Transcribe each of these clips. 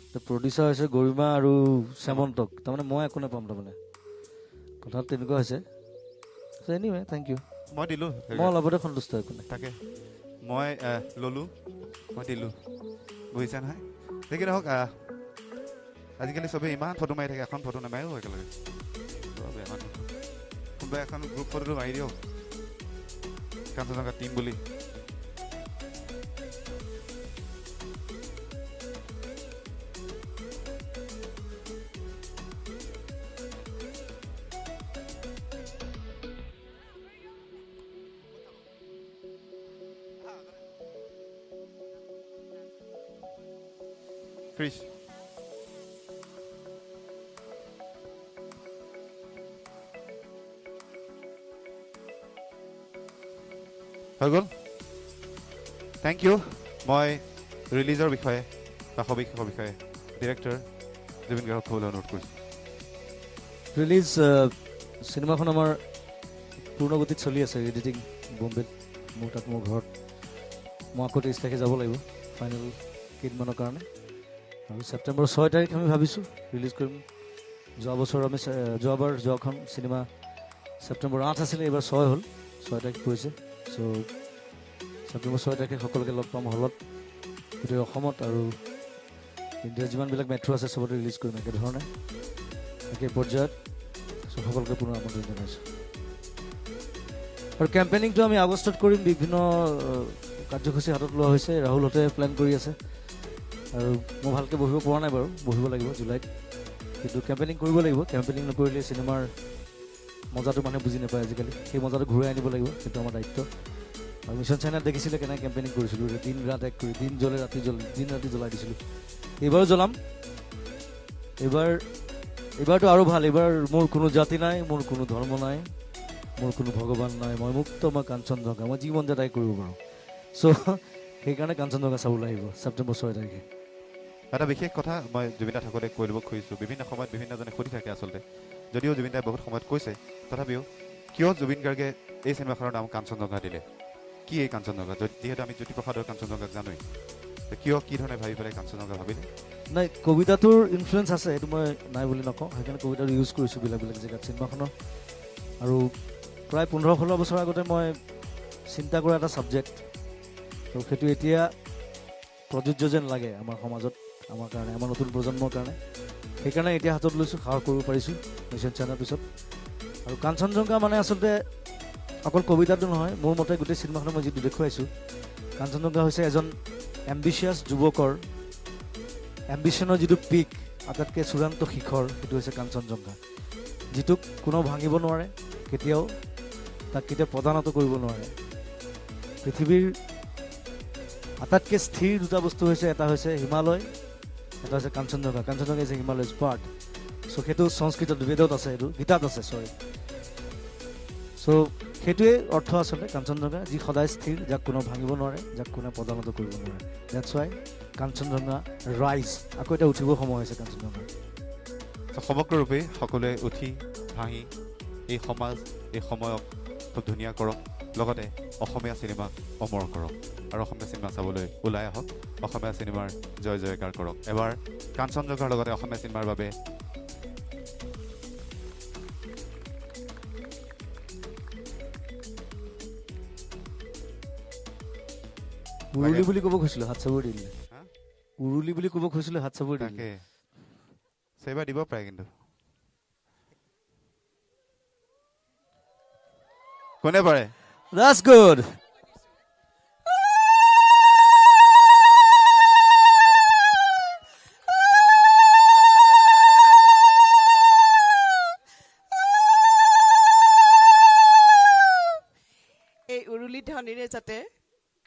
Producer হৈছে গৰিমা আৰু শ্যামন্তক, তাৰমানে মই একো নাপাম, তাৰমানে কথাটো তেনেকুৱা হৈছে। এনিৱে থেংক ইউ, মই দিলোঁ, মই অলপতে সন্তুষ্ট, একো নাই। তাকে মই ল'লোঁ, মই দিলোঁ, বুজিছা নহয়। দেখি নহওক, আজিকালি চবেই ইমান ফটো মাৰি থাকে, এখন ফটো নামাৰিও একেলগে। কোনোবাই এখন গ্ৰুপ ফটোটো মাৰি দিয়ক, কাঞ্চনজংঘা টিম বুলি। ক্ৰিছ হৈ গ'ল, থেংক ইউ। মই ৰিলিজৰ বিষয়ে বা সবিশেষৰ বিষয়ে ডিৰেক্টৰ জুবিন গাৰ্গক ক'বলৈ অনুৰোধ কৰিছোঁ। ৰিলিজ চিনেমাখন আমাৰ পূৰ্ণগতিত চলি আছে, এডিটিং বম্বেত, মোৰ তাত, মোৰ ঘৰত। মই আকৌ 23 তাৰিখে যাব লাগিব ফাইনেল কেইদিনমানৰ কাৰণে, আৰু ছেপ্টেম্বৰ 6 তাৰিখ আমি ভাবিছোঁ ৰিলিজ কৰিম। যোৱাখন চিনেমা ছেপ্টেম্বৰ 8 আছিলে, এইবাৰ 6 হ'ল, 6 তাৰিখ পৰিছে। চ' ছেপ্টেম্বৰ 6 তাৰিখে সকলোকে লগ পাম হলত, গোটেই অসমত, আৰু ইণ্ডিয়াৰ যিমানবিলাক মেট্ৰ' আছে চবতে ৰিলিজ কৰিম একেধৰণে, একে পৰ্যায়ত। চ' সকলোকে পুনৰ আমন্ত্ৰণ জনাইছোঁ। আৰু কেম্পেইনিংটো আমি আগষ্টত কৰিম, বিভিন্ন কাৰ্যসূচী হাতত লোৱা হৈছে, ৰাহুলহঁতে প্লেন কৰি আছে, আৰু মই ভালকৈ বহিব পৰা নাই বাৰু, বহিব লাগিব জুলাইত, কিন্তু কেম্পেইনিং কৰিব লাগিব। কেম্পেইনিং নকৰিলে চিনেমাৰ মজাটো মানুহে বুজি নাপায় আজিকালি, সেই মজাটো ঘূৰাই আনিব লাগিব, সেইটো আমাৰ দায়িত্ব। আৰু মিছন চাইনাত দেখিছিলে কেনেকৈ কেম্পেইনিং কৰিছিলোঁ, দিন ৰাত এক কৰি, দিন জ্বলে ৰাতি জ্বলে, দিন ৰাতি জ্বলাই দিছিলোঁ। এইবাৰো জ্বলাম, এইবাৰটো আৰু ভাল। এইবাৰ মোৰ কোনো জাতি নাই, মোৰ কোনো ধৰ্ম নাই, মোৰ কোনো ভগৱান নাই, মই মুক্ত, মই কাঞ্চনজংঘা, মই যি মন যায় তাই কৰিব পাৰোঁ। চ' সেইকাৰণে কাঞ্চনজংঘা চাবলৈ আহিব ছেপ্টেম্বৰ 6 তাৰিখে। এটা বিশেষ কথা মই জুবিন দাক থাকোঁতে কৈ দিব খুজিছোঁ, বিভিন্ন সময়ত বিভিন্নজনে সুধি থাকে আচলতে, যদিও জুবিন দাই বহুত সময়ত কৈছে, তথাপিও কিয় জুবিন গাৰ্গে এই চিনেমাখনৰ নাম কাঞ্চনজংঘা দিলে, কি এই কাঞ্চনজংঘা, যিহেতু আমি জ্যোতিপ্ৰসাদৰ কাঞ্চনজংঘাক জানোৱেই, কিয়, কি ধৰণে ভাবি পেলাই কাঞ্চনজংঘা ভাবিলে? নাই, কবিতাটোৰ ইনফ্লুৱেঞ্চ আছে, এইটো মই নাই বুলি নকওঁ, সেইকাৰণে কবিতাটো ইউজ কৰিছোঁ বেলেগ বেলেগ জেগাত চিনেমাখনৰ। আৰু প্ৰায় 15-16 বছৰ আগতে মই চিন্তা কৰা এটা ছাবজেক্ট, আৰু সেইটো এতিয়া প্ৰযোজ্য যেন লাগে আমাৰ সমাজত, আমাৰ কাৰণে, আমাৰ নতুন প্ৰজন্মৰ কাৰণে। সেইকাৰণে এতিয়া হাতত লৈছোঁ, সাহস কৰিব পাৰিছোঁ মিছন চাইনাৰ পিছত। আৰু কাঞ্চনজংঘা মানে আচলতে অকল কবিতাটো নহয়, মোৰ মতে গোটেই চিনেমাখনত মই যিটো দেখুৱাইছোঁ, কাঞ্চনজংঘা হৈছে এজন এম্বিচিয়াছ যুৱকৰ এম্বিশ্যনৰ যিটো পিক, আটাইতকৈ চূড়ান্ত শিখৰ, সেইটো হৈছে কাঞ্চনজংঘা, যিটোক কোনেও ভাঙিব নোৱাৰে কেতিয়াও, তাক কেতিয়াও প্ৰদানত কৰিব নোৱাৰে। পৃথিৱীৰ আটাইতকৈ স্থিৰ দুটা বস্তু হৈছে, এটা হৈছে হিমালয়, এটা হৈছে কাঞ্চনজংঘা। কাঞ্চনজংঘা ইজ এ হিমালয়ছ পাৰ্ট। চ' সেইটো সংস্কৃতত, বেদত আছে, এইটো গীতাত আছে, চ' সেইটোৱে অৰ্থ আচলতে কাঞ্চনজংঘা, যি সদায় স্থিৰ, যাক কোনেও ভাঙিব নোৱাৰে, যাক কোনেও প্ৰদানত কৰিব নোৱাৰে। ডেটছ ৱাই কাঞ্চনজংঘা ৰাইজ, আকৌ এতিয়া উঠিব সময় হৈছে কাঞ্চনজংঘা। সমগ্ৰৰূপে সকলোৱে উঠি ভাঙি এই সমাজ, এই সময়ক খুব ধুনীয়া কৰক, লগতে অসমীয়া চিনেমাক অমৰ কৰক, আৰু অসমীয়া চিনেমা চাবলৈ ওলাই আহক, অসমীয়া চিনেমাৰ জয় জয়কাৰ কৰক। এবাৰ কাঞ্চনজংঘাৰ লগতে অসমীয়া চিনেমাৰ বাবে উৰুলি বুলি ক'ব খুজিছিলোঁ, হাত চাপৰি দি দিলে। উৰুলি বুলি ক'ব খুজিছিলোঁ, হাত চাপৰি দি দিলে। সেইবাৰ দিব পাৰে, কিন্তু কোনে পাৰে? That's good. এই উৰুলি ধ্বনিৰে যাতে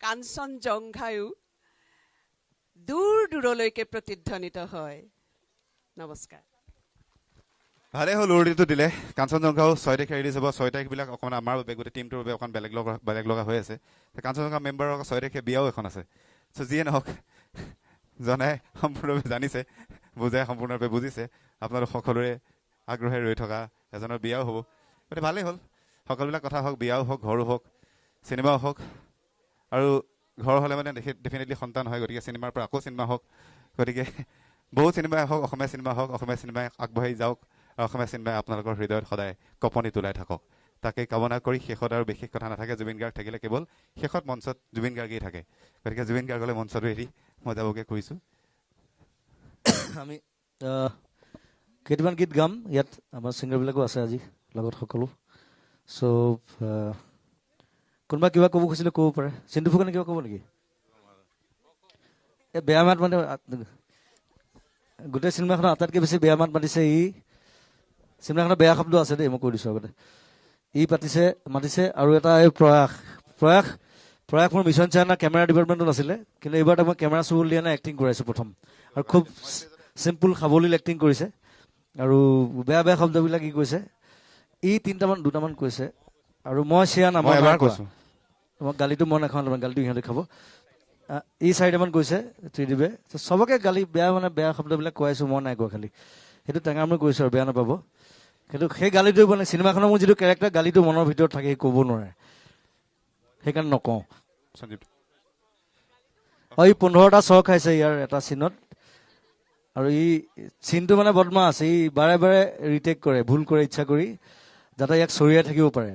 কাঞ্চনজংঘায়ো দূৰ দূৰলৈকে প্ৰতিধ্বনিত হয়। নমস্কাৰ। ভালেই হ'ল, উৰুলিটো দিলে। কাঞ্চনজংঘাও 6 তাৰিখে ৰিলিজ হ'ব। 6 তাৰিখবিলাক অকণমান আমাৰ বাবে, গোটেই টিমটোৰ বাবে অকণ বেলেগ লগা হৈ আছে। কাঞ্চনজংঘা মেম্বাৰৰ 6 তাৰিখে বিয়াও এখন আছে। চ' যিয়ে নহওক, জনাই সম্পূৰ্ণৰূপে জানিছে, বুজাই সম্পূৰ্ণৰূপে বুজিছে, আপোনালোক সকলোৰে আগ্ৰহে ৰৈ থকা এজনৰ বিয়াও হ'ব। গতিকে ভালেই হ'ল, সকলোবিলাক কথা হওক, বিয়াও হওক, ঘৰো হওক, চিনেমাও হওক, আৰু ঘৰ হ'লে মানে ডেফিনেটলি সন্তান হয়, গতিকে চিনেমাৰ পৰা আকৌ চিনেমা হওক। গতিকে বহুত চিনেমাই হওক, অসমীয়া চিনেমাই আগবাঢ়ি যাওক আৰু অসমীয়া চিনেমাই আপোনালোকৰ হৃদয়ত সদায় কঁপনি তোলাই থাকক। তাকে কামনা কৰি শেষত আৰু বিশেষ কথা নাথাকে। জুবিন গাৰ্গ থাকিলে কেৱল শেষত মঞ্চত জুবিন গাৰ্গেই থাকে। গতিকে জুবিন গাৰ্গলৈ মঞ্চটো এৰি মই যাবগৈ কৰিছোঁ। আমি কেইটামান গীত গাম ইয়াত, আমাৰ ছিংগাৰবিলাকো আছে আজি লগত সকলো। চ' কোনোবা কিবা ক'ব খুজিলে ক'ব পাৰে। চিন্তু ফুকনে কিবা ক'ব নেকি? এই বেয়া মাত মানে গোটেই চিনেমাখনৰ আটাইতকৈ বেছি বেয়া মাত মাতিছে ই। চিনেমাখনৰ বেয়া শব্দ আছে দেই, মই কৈ দিছোঁ আগতে। ই মাতিছে আৰু এটা এই প্ৰয়াস মোৰ মিছন চাইনা কেমেৰা ডিপাৰ্টমেণ্টত আছিলে, কিন্তু এইবাৰ মই কেমেৰা চুবুল দিয়া নাই, এক্টিং কৰাইছোঁ প্ৰথম। আৰু খুব চিম্পুল সাৱলীল এক্টিং কৰিছে। আৰু বেয়া বেয়া শব্দবিলাক ই কৈছে। ই দুটামান কৈছে আৰু মই সেয়া নামৰ কৈছোঁ। মই গালিটো মই নাখাওঁ, গালিটো সিহঁতে খাব। ই 4টামান কৈছে ত্ৰিদীপে। চবকে বেয়া শব্দবিলাক কোৱাইছোঁ, মই নাই কোৱা খালি। সেইটো টেঙামূৰ কৈছোঁ আৰু বেয়া নাপাব। কিন্তু সেই গালিটো মানে চিনেমাখনৰ মোৰ যিটো কেৰেক্টাৰ, গালিটো মনৰ ভিতৰত থাকে, সি ক'ব নোৱাৰে, সেইকাৰণে নকওঁ। ই 15টা চৰ খাইছে ইয়াৰ এটা চিনত। আৰু ই চিনটো মানে বদমাছ, ই বাৰে বাৰে ৰিটেক কৰে, ভুল কৰে ইচ্ছা কৰি, যাতে ইয়াক চৰিয়াই থাকিব পাৰে।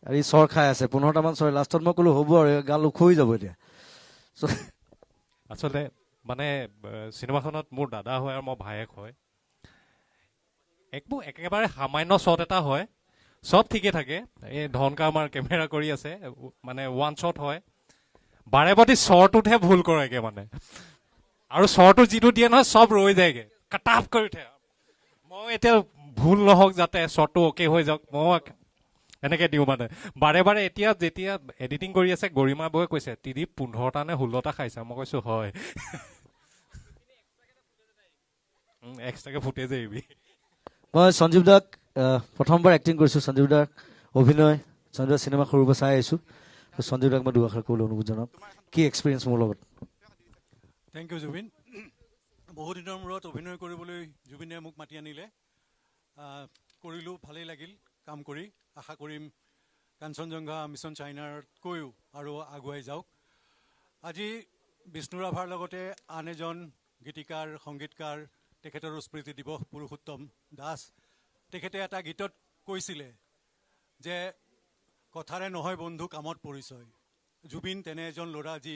আৰু ই চৰ খাই আছে 15টামান চৰ। লাষ্টত মই ক'লো হ'ব আৰু গাল ওখ হৈ যাব এতিয়া। আচলতে মানে চিনেমাখনত মোৰ দাদা হয় আৰু মই ভায়েক হয়। একেবাৰে সামান্য শ্বট এটা হয়, চব ঠিকে থাকে। এই ধনকা আমাৰ কেমেৰা কৰি আছে, মানে ওৱান শ্বট হয়, বাৰে প্ৰতি শ্বৰটোতহে ভুল কৰেগে মানে। আৰু শ্বৰটো যিটো দিয়ে নহয় চব ৰৈ যায়গে, কাটাপ কৰি উঠে। মই এতিয়া ভুল নহওক যাতে শ্বটটো অ'কে হৈ যাওক, মই এনেকে দিওঁ মানে বাৰে বাৰে। যেতিয়া এডিটিং কৰি আছে গৰিমা বৌয়ে কৈছে ত্ৰিদীপ 15টা নে 16টা খাইছা? মই কৈছো হয়। এক্সট্ৰাকে ফুটেজ এৰিবি। মই সঞ্জীৱ দাক প্ৰথমবাৰ এক্টিং কৰিছোঁ। সঞ্জীৱ দাক অভিনয়, সঞ্জীৱ দাৰ চিনেমা সৰুৰ পৰা চাই আহিছোঁ। সঞ্জীৱ দাক মই দুআষাৰ ক'বলৈ অনুৰোধ জনাম, কি এক্সপিৰিয়েঞ্চ মোৰ লগত। Thank you Zubeen. বহুত দিনৰ মূৰত অভিনয় কৰিবলৈ জুবিনে মোক মাতি আনিলে, কৰিলোঁ, ভালেই লাগিল কাম কৰি। আশা কৰিম কাঞ্চনজংঘা মিছন চাইনাতকৈও আৰু আগুৱাই যাওক। আজি বিষ্ণু ৰাভাৰ লগতে আন এজন গীতিকাৰ, সংগীতকাৰ, তেখেতৰো স্মৃতি দিৱস, পুৰুষোত্তম দাস। তেখেতে এটা গীতত কৈছিলে যে কথাৰে নহয় বন্ধু কামত পৰিচয়। জুবিন তেনে এজন ল'ৰা যি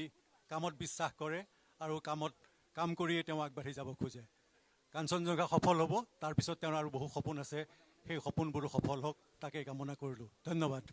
কামত বিশ্বাস কৰে আৰু কাম কৰিয়ে তেওঁ আগবাঢ়ি যাব খোজে। কাঞ্চনজংঘা সফল হ'ব, তাৰপিছত তেওঁৰ আৰু বহু সপোন আছে, সেই সপোনবোৰো সফল হওক, তাকে কামনা কৰিলোঁ। ধন্যবাদ।